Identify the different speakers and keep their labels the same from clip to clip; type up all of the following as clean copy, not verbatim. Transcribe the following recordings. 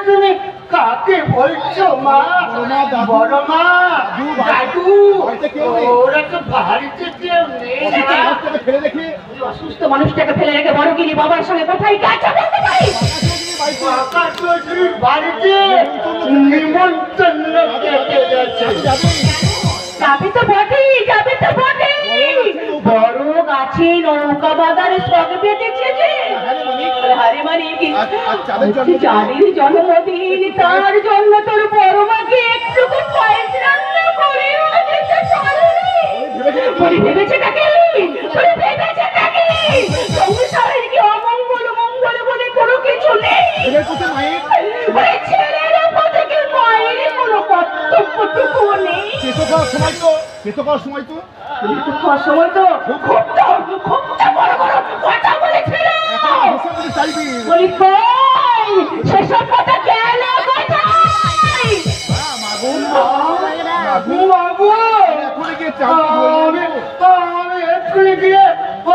Speaker 1: তুমি কাকে বলছো মা? বড় মা, দাদু, ওরা তো বাড়িতে কেউ নেই।
Speaker 2: অসুস্থ মানুষটাকে ফেলে রেখে বড় গিরি বাবার সঙ্গে কোথায় গেছে বলতে পারি?
Speaker 1: কাকা চৌধুরীর বাড়িতে নিমন্ত্রণ খেতে গেছে।
Speaker 2: যাবে তো বটেই, যাবে তো বটেই। বড় গাছে নৌকা বাঁধার শখ বেঁধেছে যে। আরে মানে কি জানির জন্মদিন, তার জন্য তোর বড় মাকে একটু পায়েস রান্না করে ভেবেছে নাকি? ভেবেছে নাকি সংসারের কি অমঙ্গল মঙ্গল বলে কোনো কিছু নেই? ছেলের উপর থেকে মায়ের কোনো কর্তব্যটুকু নেই।
Speaker 1: সময় তো
Speaker 2: খুব বড় বড় কথা বলেছিল। বলি কই সেসব কথা কেন কোথায়?
Speaker 1: আমি এক্ষুনি গিয়ে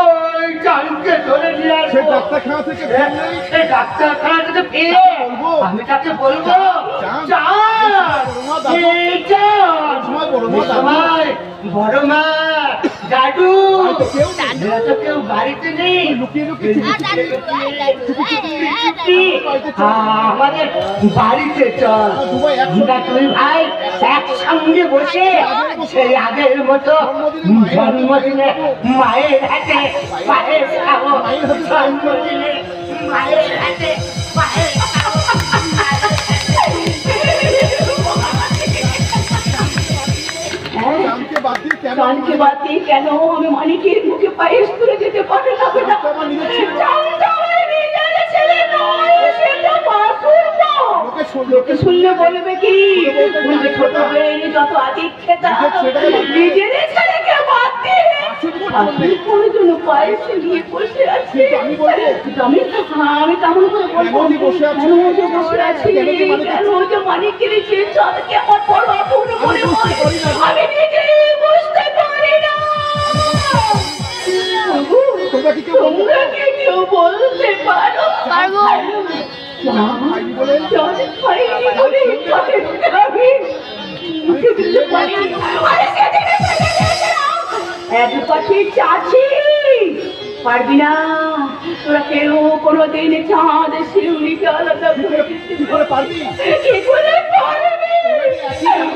Speaker 1: ওই চালকে ধরে নিয়ে আসবো। ডাক্তারখানা থেকে ফিরে আমি তাকে বলবো বড় মা, দাদু, কেউ বাড়িতে নেই, আমাদের বাড়িতে চল। তুই ভাই একসঙ্গে বসে সেই আগের মতো জন্মদিনে মায়ের হাতে পায়েস খাবো। জন্মদিনে মায়ের হাতে পায়েস খাবো।
Speaker 2: কানকে বাতি কেন আমি মানিকের মুখে পায়েস তুলে যেতে পারি না? লোকে শুনলে বলবে কি? ছোট মেয়ে যত আদিক খেতা নিজের ছেলেকে বাদ দিয়ে জন্য পায়েস নিয়ে বসে আছি। আমি কেমন করে বলবো বসে আছি? কেন যে মানিকের যে চাঁদকে আমার বড় আপন মনে হয় আমি নিজে বুঝতে পারি না। তোমরা কি কেউ বলতে পারো? চাচি পারবি না তোরা কেউ কোনোদিন চাঁদ শিউলিকে আলাদা করে পারবি?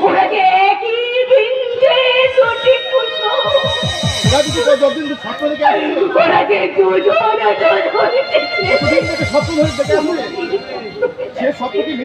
Speaker 2: ওরা যে একই ভিন্ডে ছুটি খুশো, ওরা যে দুজন